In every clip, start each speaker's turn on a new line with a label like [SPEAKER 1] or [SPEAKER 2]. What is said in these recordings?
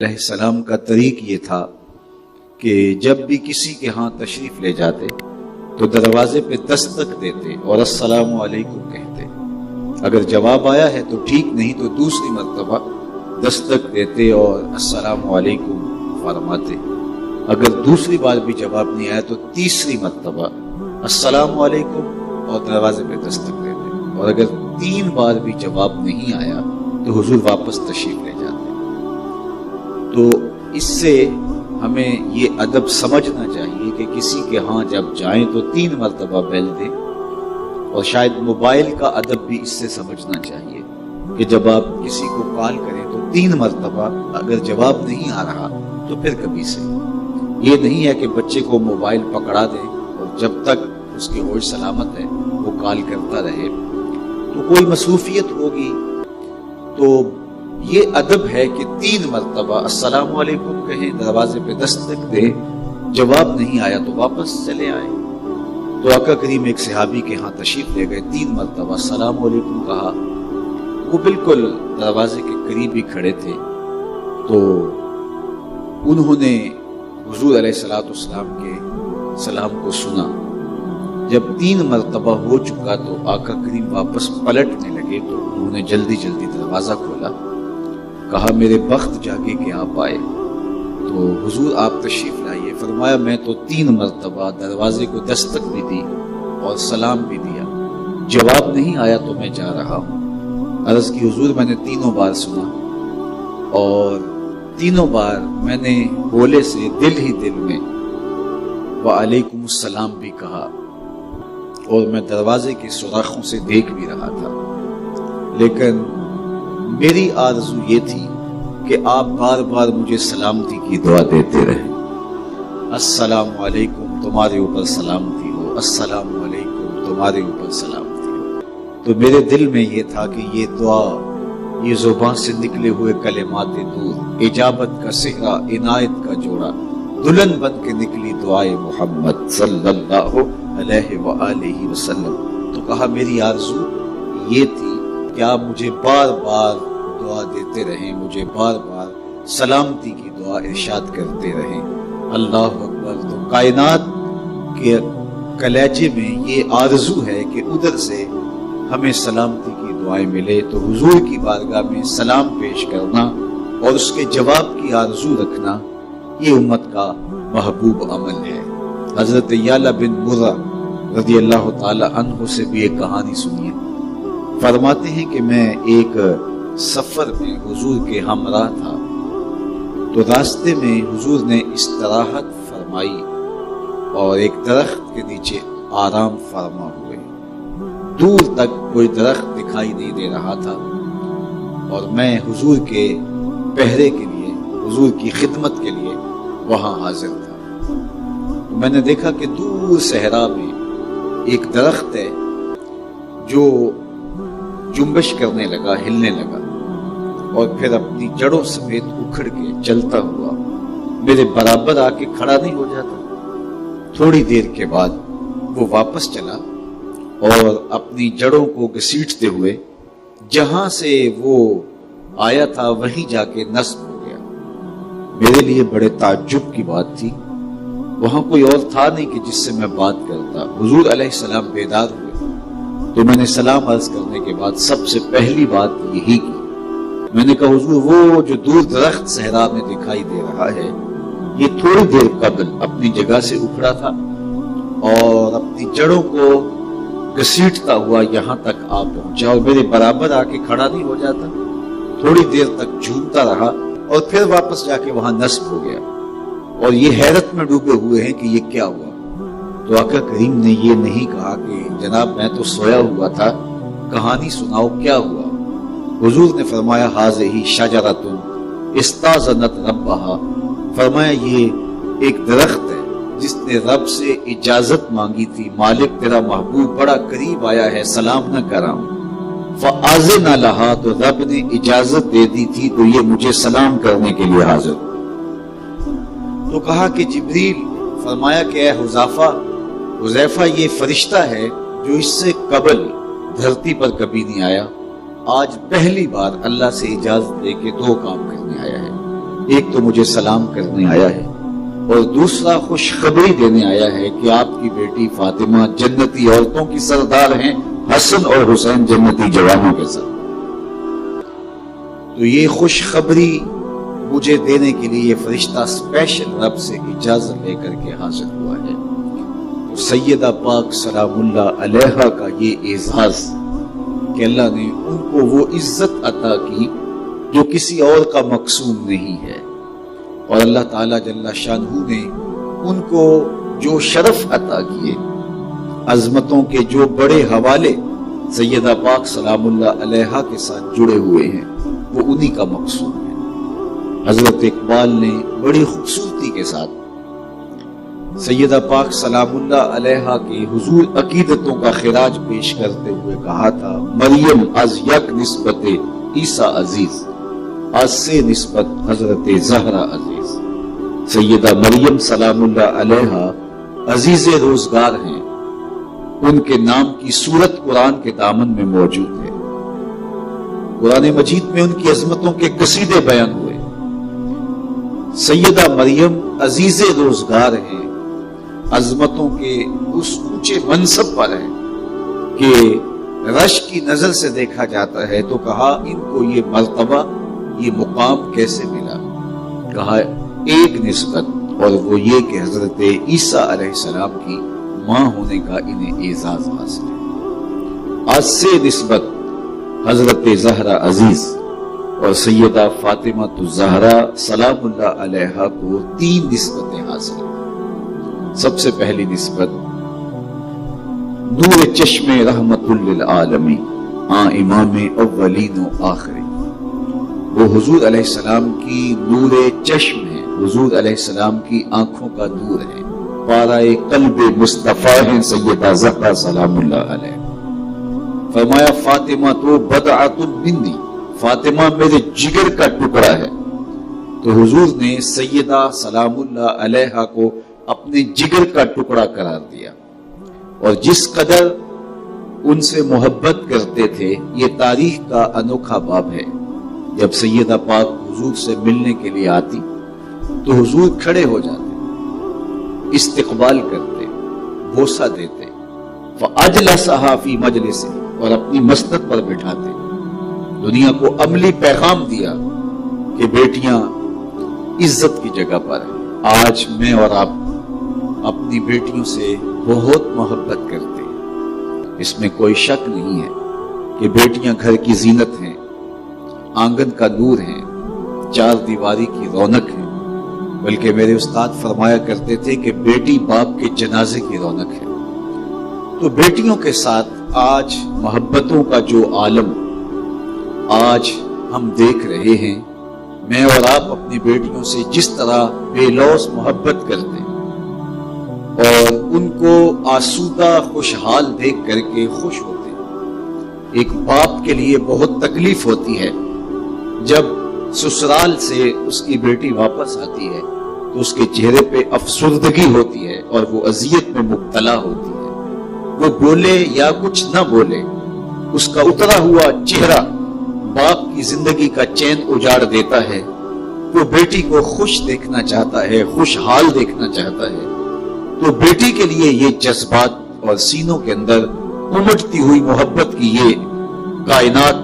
[SPEAKER 1] علیہ السلام کا طریق یہ تھا کہ جب بھی کسی کے ہاں تشریف لے جاتے تو دروازے پہ دستک دیتے اور السلام علیکم کہتے. اگر جواب آیا ہے تو ٹھیک، نہیں تو دوسری مرتبہ دستک دیتے اور السلام علیکم فرماتے. اگر دوسری بار بھی جواب نہیں آیا تو تیسری مرتبہ السلام علیکم اور دروازے پہ دستک دیتے. اور اگر 3 بار بھی جواب نہیں آیا تو حضور واپس تشریف لے جاتے. تو اس سے ہمیں یہ ادب سمجھنا چاہیے کہ کسی کے ہاں جب جائیں تو 3 مرتبہ بیل دیں. اور شاید موبائل کا ادب بھی اس سے سمجھنا چاہیے کہ جب آپ کسی کو کال کریں تو 3 مرتبہ اگر جواب نہیں آ رہا تو پھر کبھی سے. یہ نہیں ہے کہ بچے کو موبائل پکڑا دیں اور جب تک اس کے ہوش سلامت ہے وہ کال کرتا رہے. تو کوئی مصروفیت ہوگی تو یہ ادب ہے کہ 3 مرتبہ السلام علیکم کہیں، دروازے پہ دستک دیں، جواب نہیں آیا تو واپس چلے آئیں. تو آقا کریم ایک صحابی کے ہاں تشریف لے گئے، 3 مرتبہ السلام علیکم کہا. وہ بالکل دروازے کے قریب ہی کھڑے تھے. تو انہوں نے حضور علیہ السلام کے سلام کو سنا. جب 3 مرتبہ ہو چکا تو آقا کریم واپس پلٹنے لگے تو انہوں نے جلدی دروازہ کھولا، کہا میرے بخت جاگے کہ آپ آئے. تو حضور آپ تشریف لائیے. فرمایا میں تو 3 مرتبہ دروازے کو دستک بھی دی اور سلام بھی دیا، جواب نہیں آیا تو میں جا رہا ہوں. عرض کی حضور میں نے 3 بار سنا اور 3 بار میں نے بولے سے دل ہی دل میں وعلیکم السلام بھی کہا اور میں دروازے کے سوراخوں سے دیکھ بھی رہا تھا. لیکن میری آرزو یہ تھی کہ آپ بار بار مجھے سلامتی کی دعا دیتے رہیں. السلام علیکم تمہارے اوپر سلامتی ہو، السلام علیکم تمہارے اوپر سلامتی ہو. تو میرے دل میں یہ تھا کہ یہ دعا، یہ زبان سے نکلے ہوئے کلمات دور، اجابت کا صحرا، عنایت کا جوڑا، دلہن بن کے نکلی دعائے محمد صلی اللہ علیہ وآلہ وسلم. تو کہا میری آرزو یہ تھی کہ آپ مجھے بار بار دعا دیتے رہیں، مجھے بار بار سلامتی کی دعا ارشاد کرتے رہیں. اللہ اکبر. تو کائنات کے کلیجے میں یہ آرزو ہے کہ ادھر سے ہمیں سلامتی کی دعائیں ملے. تو حضور کی بارگاہ میں سلام پیش کرنا اور اس کے جواب کی آرزو رکھنا یہ امت کا محبوب عمل ہے. حضرت یعلا بن مرہ رضی اللہ تعالی عنہ سے بھی ایک کہانی سنیے. فرماتے ہیں کہ میں ایک سفر میں حضور کے ہمراہ تھا تو راستے میں حضور نے استراحت فرمائی اور ایک درخت کے نیچے آرام فرما ہوئے. دور تک کوئی درخت دکھائی نہیں دے رہا تھا اور میں حضور کے پہرے کے لیے، حضور کی خدمت کے لیے وہاں حاضر تھا. تو میں نے دیکھا کہ دور صحرا میں ایک درخت ہے جو جنبش کرنے لگا، ہلنے لگا اور پھر اپنی جڑوں سمیت اکھڑ کے چلتا ہوا میرے برابر آ کے کھڑا نہیں ہو جاتا. تھوڑی دیر کے بعد وہ واپس چلا اور اپنی جڑوں کو گھسیٹتے ہوئے جہاں سے وہ آیا تھا وہیں جا کے نصب ہو گیا. میرے لیے بڑے تعجب کی بات تھی. وہاں کوئی اور تھا نہیں کہ جس سے میں بات کرتا. حضور علیہ السلام بیدار ہوئے تو میں نے سلام عرض کرنے کے بعد سب سے پہلی بات یہی کی. میں نے کہا حضور وہ جو دور درخت صحرا میں دکھائی دے رہا ہے یہ تھوڑی دیر قبل اپنی جگہ سے اکھڑا تھا اور اپنی جڑوں کو گھسیٹتا ہوا یہاں تک آ پہنچا اور میرے برابر آ کے کھڑا نہیں ہو جاتا. تھوڑی دیر تک جھومتا رہا اور پھر واپس جا کے وہاں نصب ہو گیا اور یہ حیرت میں ڈوبے ہوئے ہیں کہ یہ کیا ہوا. تو آقا کریم نے یہ نہیں کہا کہ جناب میں تو سویا ہوا تھا، کہانی سناؤ کیا ہوا. حضور نے فرمایا ہذہ شجرۃ استاذنت ربہا. فرمایا یہ ایک درخت ہے جس نے رب سے اجازت مانگی تھی، مالک تیرا محبوب بڑا قریب آیا ہے، سلام نہ کراؤں. فآذن لہا، تو رب نے اجازت دے دی تھی تو یہ مجھے سلام کرنے کے لیے حاضر. تو کہا کہ جبریل. فرمایا کہ اے حذیفہ یہ فرشتہ ہے جو اس سے قبل دھرتی پر کبھی نہیں آیا، آج پہلی بار اللہ سے اجازت لے کے 2 کام کرنے آیا ہے. ایک تو مجھے سلام کرنے آیا ہے اور دوسرا خوشخبری دینے آیا ہے کہ آپ کی بیٹی فاطمہ جنتی عورتوں کی سردار ہیں، حسن اور حسین جنتی جوانوں کے ساتھ۔ تو یہ خوشخبری مجھے دینے کے لیے یہ فرشتہ اسپیشل رب سے اجازت لے کر کے حاضر ہوا ہے۔ تو سیدہ پاک سلام اللہ علیہا کا یہ اعزاز کہ اللہ نے ان کو وہ عزت عطا کی جو کسی اور کا مقصود نہیں ہے، اور اللہ تعالیٰ جل شانہ نے ان کو جو شرف عطا کیے، عظمتوں کے جو بڑے حوالے سیدہ پاک سلام اللہ علیہا کے ساتھ جڑے ہوئے ہیں، وہ انہی کا مقصود ہے۔ حضرت اقبال نے بڑی خوبصورتی کے ساتھ سیدہ پاک سلام اللہ علیہا کی حضور عقیدتوں کا خراج پیش کرتے ہوئے کہا تھا، مریم از یک نسبت عیسیٰ عزیز، آج سے نسبت حضرت زہرا عزیز۔ سیدہ مریم سلام اللہ علیہا عزیز روزگار ہیں، ان کے نام کی صورت قرآن کے دامن میں موجود ہے۔ قرآن مجید میں ان کی عظمتوں کے قصیدے بیان ہوئے۔ سیدہ مریم عزیز روزگار ہیں، عظمتوں کے اس اونچے منصب پر ہیں کہ رش کی نظر سے دیکھا جاتا ہے تو کہا ان کو یہ مرتبہ، یہ مقام کیسے ملا؟ کہا ایک نسبت، اور وہ یہ کہ حضرت عیسیٰ علیہ السلام کی ماں ہونے کا انہیں اعزاز حاصل ہے۔ آج سے نسبت حضرت زہرا عزیز اور سیدہ فاطمہ الزہرا سلام اللہ علیہا کو 3 نسبتیں حاصل ہیں۔ سب سے پہلی نسبت نور چشم رحمت للعالمین، امام اولین و آخرین۔ وہ حضور علیہ السلام کی نور چشم ہے، حضور علیہ السلام کی آنکھوں کا نور ہے، پارائے قلب مصطفیٰ ہیں سیدہ زہرا سلام اللہ علیہ۔ فرمایا فاطمہ تو بدعۃ منی، فاطمہ میرے جگر کا ٹکڑا ہے۔ تو حضور نے سیدہ سلام اللہ علیہا کو اپنے جگر کا ٹکڑا قرار دیا، اور جس قدر ان سے محبت کرتے تھے یہ تاریخ کا انوکھا باب ہے۔ جب سیدہ پاک حضور سے ملنے کے لیے آتی تو حضور کھڑے ہو جاتے، استقبال کرتے، بوسہ دیتے، فاجلسہا فی مجلس، اور اپنی مسند پر بٹھاتے۔ دنیا کو عملی پیغام دیا کہ بیٹیاں عزت کی جگہ پر ہیں۔ آج میں اور آپ اپنی بیٹیوں سے بہت محبت کرتے ہیں، اس میں کوئی شک نہیں ہے کہ بیٹیاں گھر کی زینت ہیں، آنگن کا نور ہیں، 4 دیواری کی رونق ہیں، بلکہ میرے استاد فرمایا کرتے تھے کہ بیٹی باپ کے جنازے کی رونق ہے۔ تو بیٹیوں کے ساتھ آج محبتوں کا جو عالم آج ہم دیکھ رہے ہیں، میں اور آپ اپنی بیٹیوں سے جس طرح بے لوث محبت کرتے ہیں اور ان کو آسودہ خوشحال دیکھ کر کے خوش ہوتے ہیں۔ ایک باپ کے لیے بہت تکلیف ہوتی ہے جب سسرال سے اس کی بیٹی واپس آتی ہے تو اس کے چہرے پہ افسردگی ہوتی ہے اور وہ اذیت میں مبتلا ہوتی ہے۔ وہ بولے یا کچھ نہ بولے، اس کا اترا ہوا چہرہ باپ کی زندگی کا چین اجاڑ دیتا ہے۔ وہ بیٹی کو خوش دیکھنا چاہتا ہے، خوشحال دیکھنا چاہتا ہے۔ تو بیٹی کے لیے یہ جذبات اور سینوں کے اندر امٹتی ہوئی محبت کی یہ کائنات،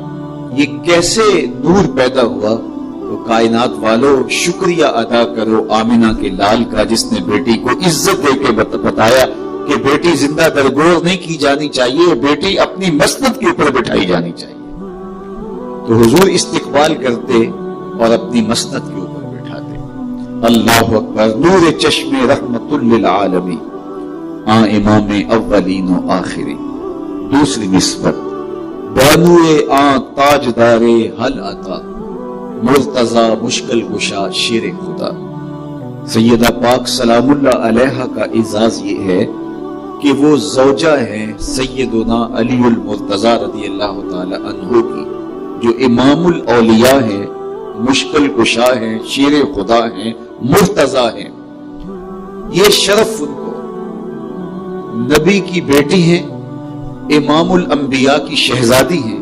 [SPEAKER 1] یہ کیسے نور پیدا ہوا؟ تو کائنات والوں شکریہ ادا کرو آمنہ کے لال کا، جس نے بیٹی کو عزت دے کے بتایا کہ بیٹی زندہ درگور نہیں کی جانی چاہیے، بیٹی اپنی مسند کے اوپر بٹھائی جانی چاہیے۔ تو حضور استقبال کرتے اور اپنی مسند کے اوپر بٹھاتے۔ اللہ اکبر، نور چشم رحمت للعالمین، امام اولین و آخرین۔ دوسری نسبت بانوئے تاجدار حل عطا، مرتضی مشکل کشا شیر خدا۔ سیدہ پاک سلام اللہ علیہا کا اعزاز یہ ہے کہ وہ زوجہ ہیں سیدنا علی المرتضی رضی اللہ تعالی عنہ کی، جو امام الاولیاء ہیں، مشکل کشا ہیں، شیر خدا ہیں، مرتضی ہیں۔ یہ شرف ان کو، نبی کی بیٹی ہیں، امام الانبیاء کی شہزادی ہیں،